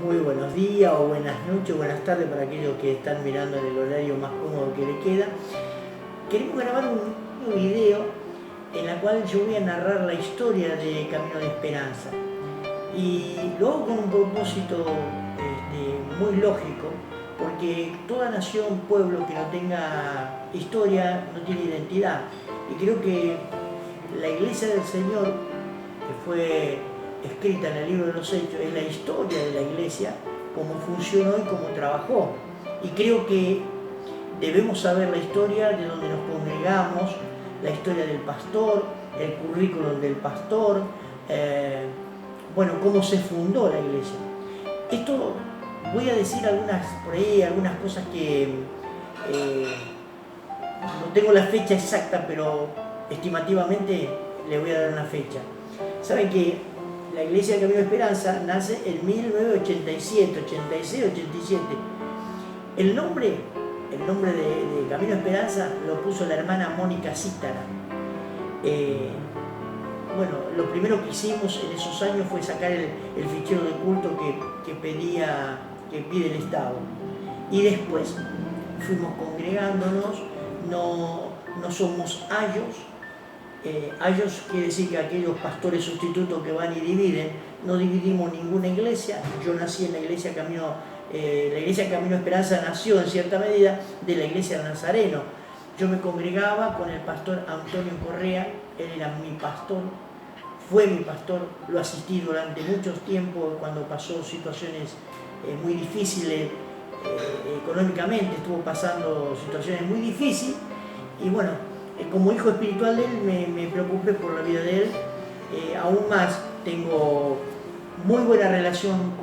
Muy buenos días o buenas noches o buenas tardes para aquellos que están mirando en el horario más cómodo que le queda. Queremos grabar un video en la cual yo voy a narrar la historia de Camino de Esperanza. Y lo hago con un propósito muy lógico, porque toda nación, pueblo que no tenga historia no tiene identidad. Y creo que la Iglesia del Señor, que fue escrita en el libro de los Hechos, es la historia de la Iglesia, cómo funcionó y cómo trabajó. Y creo que debemos saber la historia de donde nos congregamos, la historia del pastor, el currículum del pastor, cómo se fundó la Iglesia. Esto voy a decir algunas cosas que no tengo la fecha exacta, pero estimativamente le voy a dar una fecha. Saben que la Iglesia del Camino de Esperanza nace en 1987, 86, 87. El nombre de Camino de Esperanza lo puso la hermana Mónica Cítara. Lo primero que hicimos en esos años fue sacar el fichero de culto que pide el Estado. Y después fuimos congregándonos, no somos ayos. Ayos quiere decir que aquellos pastores sustitutos que van y dividen, no dividimos ninguna iglesia. Yo nací en la iglesia Camino de Esperanza nació en cierta medida de la iglesia de Nazareno. Yo me congregaba con el pastor Antonio Correa, él era mi pastor, fue mi pastor, lo asistí durante muchos tiempos cuando pasó situaciones muy difíciles económicamente, estuvo pasando situaciones muy difíciles y como hijo espiritual de él me preocupé por la vida de él. Aún más tengo muy buena relación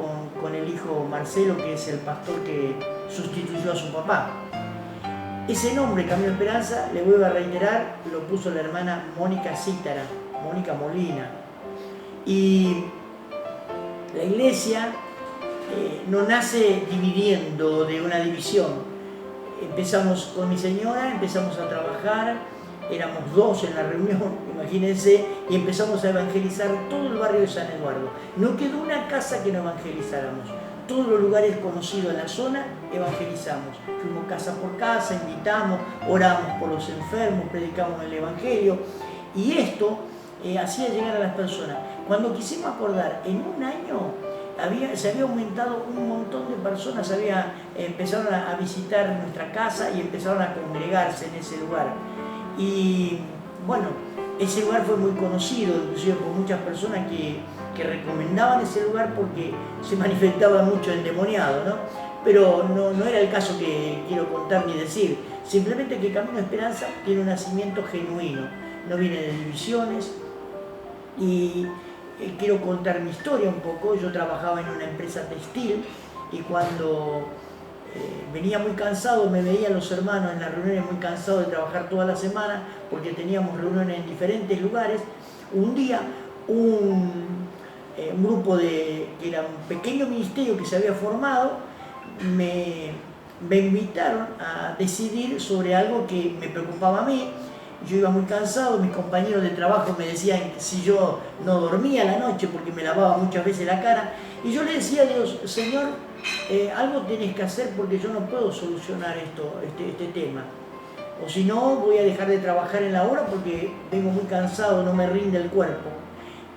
con el hijo Marcelo, que es el pastor que sustituyó a su papá. Ese nombre, Camino de Esperanza, le vuelvo a reiterar, lo puso la hermana Mónica Cítara, Mónica Molina. Y la iglesia no nace dividiendo de una división. Empezamos con mi señora, empezamos a trabajar, éramos 2 en la reunión, imagínense, y empezamos a evangelizar todo el barrio de San Eduardo. No quedó una casa que no evangelizáramos. Todos los lugares conocidos en la zona evangelizamos. Fuimos casa por casa, invitamos, oramos por los enfermos, predicamos el evangelio. Y esto hacía llegar a las personas. Cuando quisimos acordar, en un año se había aumentado un montón de personas, empezaron a visitar nuestra casa y empezaron a congregarse en ese lugar. Y ese lugar fue muy conocido, inclusive por muchas personas que recomendaban ese lugar porque se manifestaba mucho endemoniado, ¿no? Pero no era el caso que quiero contar ni decir, simplemente que Camino de Esperanza tiene un nacimiento genuino, no viene de divisiones. Y quiero contar mi historia un poco. Yo trabajaba en una empresa textil y cuando venía muy cansado, me veían los hermanos en las reuniones muy cansados de trabajar toda la semana porque teníamos reuniones en diferentes lugares. Un día un grupo que era un pequeño ministerio que se había formado, me invitaron a decidir sobre algo que me preocupaba a mí. Yo iba muy cansado, mis compañeros de trabajo me decían si yo no dormía la noche porque me lavaba muchas veces la cara. Y yo le decía a Dios, Señor, algo tenés que hacer porque yo no puedo solucionar este tema. O si no, voy a dejar de trabajar en la obra porque vengo muy cansado, no me rinde el cuerpo.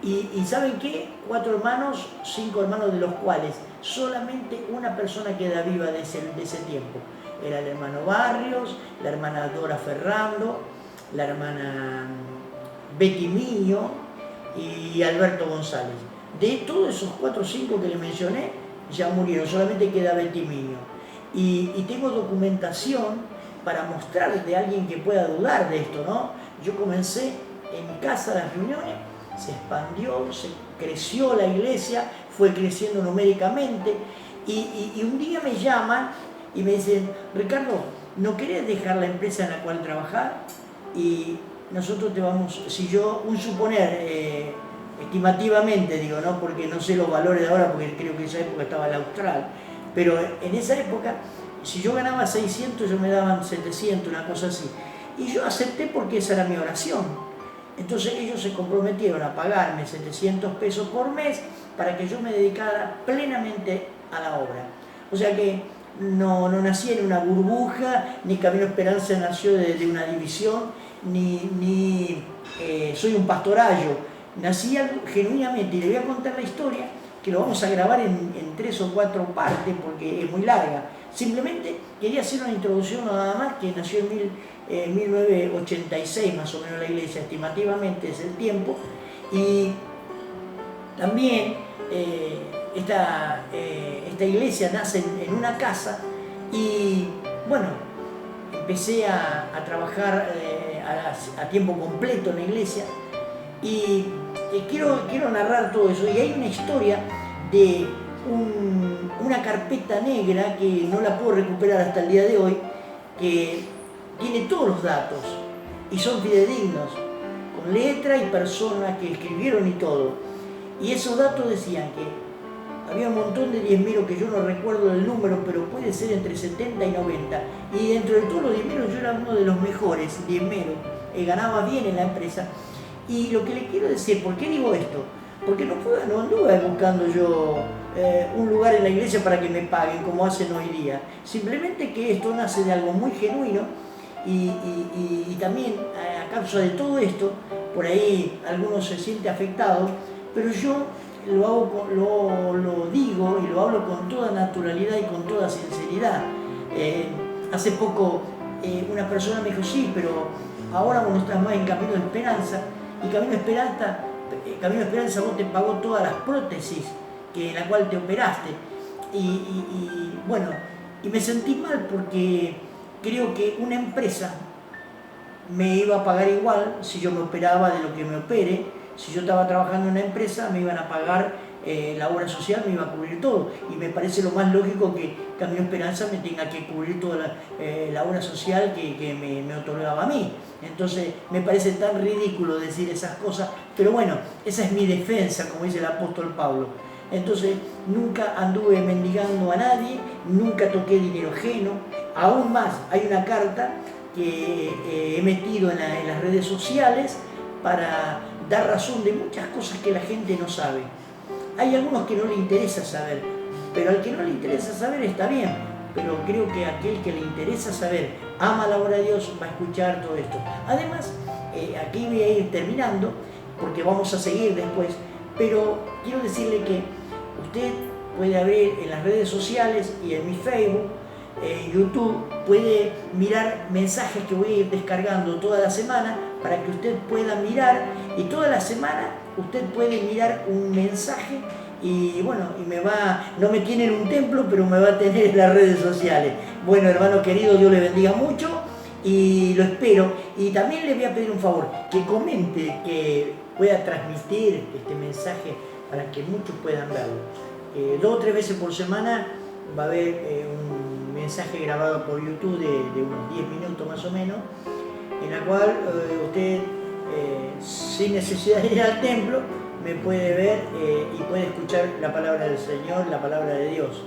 Y ¿saben qué? 4 hermanos, 5 hermanos de los cuales solamente una persona queda viva de ese tiempo. Era el hermano Barrios, la hermana Dora Ferrando, la hermana Betty Miño y Alberto González. De todos esos 4 o 5 que le mencioné, ya murieron, solamente queda Betty Miño. Y tengo documentación para mostrar de alguien que pueda dudar de esto, ¿no? Yo comencé en mi casa las reuniones, se expandió, se creció la iglesia, fue creciendo numéricamente y un día me llaman y me dicen, Ricardo, ¿no querés dejar la empresa en la cual trabajar? Y nosotros te vamos, si yo, un suponer, estimativamente digo, ¿no? Porque no sé los valores de ahora, porque creo que en esa época estaba el austral, pero en esa época, si yo ganaba 600, ellos me daban 700, una cosa así. Y yo acepté porque esa era mi oración. Entonces ellos se comprometieron a pagarme 700 pesos por mes para que yo me dedicara plenamente a la obra. O sea que no nací en una burbuja, ni Camino Esperanza nació de una división, ni soy un pastorallo. Nací genuinamente, y le voy a contar la historia, que lo vamos a grabar en 3 o 4 partes porque es muy larga. Simplemente quería hacer una introducción nada más, que nació en 1986 más o menos la iglesia, estimativamente es el tiempo, y también esta iglesia nace en una casa y bueno, empecé a trabajar a tiempo completo en la iglesia y quiero narrar todo eso. Y hay una historia de una carpeta negra que no la puedo recuperar hasta el día de hoy, que tiene todos los datos y son fidedignos, con letra y personas que escribieron y todo. Y esos datos decían que había un montón de diezmeros que yo no recuerdo el número, pero puede ser entre 70 y 90. Y dentro de todos los diezmeros yo era uno de los mejores diezmeros, ganaba bien en la empresa. Y lo que le quiero decir, ¿por qué digo esto? Porque no anduve buscando yo un lugar en la iglesia para que me paguen como hacen hoy día. Simplemente que esto nace de algo muy genuino y también a causa de todo esto, por ahí algunos se sienten afectados, pero yo lo digo y lo hablo con toda naturalidad y con toda sinceridad. Hace poco una persona me dijo, sí, pero ahora vos no estás más en Camino de Esperanza, y Camino de Esperanza vos te pagó todas las prótesis en la cual te operaste. Bueno, y me sentí mal porque creo que una empresa me iba a pagar igual si yo me operaba de lo que me opere. Si yo estaba trabajando en una empresa me iban a pagar la obra social, me iba a cubrir todo, y me parece lo más lógico que Camino Esperanza me tenga que cubrir toda la obra social que me otorgaba a mí. Entonces me parece tan ridículo decir esas cosas, pero bueno, esa es mi defensa, como dice el apóstol Pablo. Entonces nunca anduve mendigando a nadie, nunca toqué dinero ajeno. Aún más, hay una carta que he metido en las redes sociales para dar razón de muchas cosas que la gente no sabe. Hay algunos que no le interesa saber, pero al que no le interesa saber está bien, pero creo que aquel que le interesa saber, ama la obra de Dios, va a escuchar todo esto. Además, aquí voy a ir terminando, porque vamos a seguir después, pero quiero decirle que usted puede abrir en las redes sociales y en mi Facebook, en YouTube, puede mirar mensajes que voy a ir descargando toda la semana para que usted pueda mirar, y toda la semana usted puede mirar un mensaje y bueno, no me tiene en un templo, pero me va a tener en las redes sociales. Bueno, hermano querido, Dios le bendiga mucho y lo espero. Y también le voy a pedir un favor, que comente, que pueda transmitir este mensaje para que muchos puedan verlo. 2 o 3 veces por semana va a haber un mensaje grabado por YouTube de unos 10 minutos más o menos, en la cual usted sin necesidad de ir al templo me puede ver y puede escuchar la palabra del Señor, la palabra de Dios.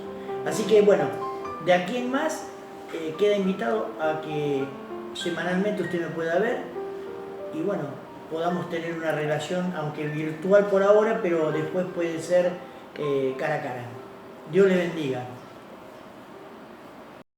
Así que bueno, de aquí en más queda invitado a que semanalmente usted me pueda ver y bueno, podamos tener una relación, aunque virtual por ahora, pero después puede ser cara a cara. Dios le bendiga.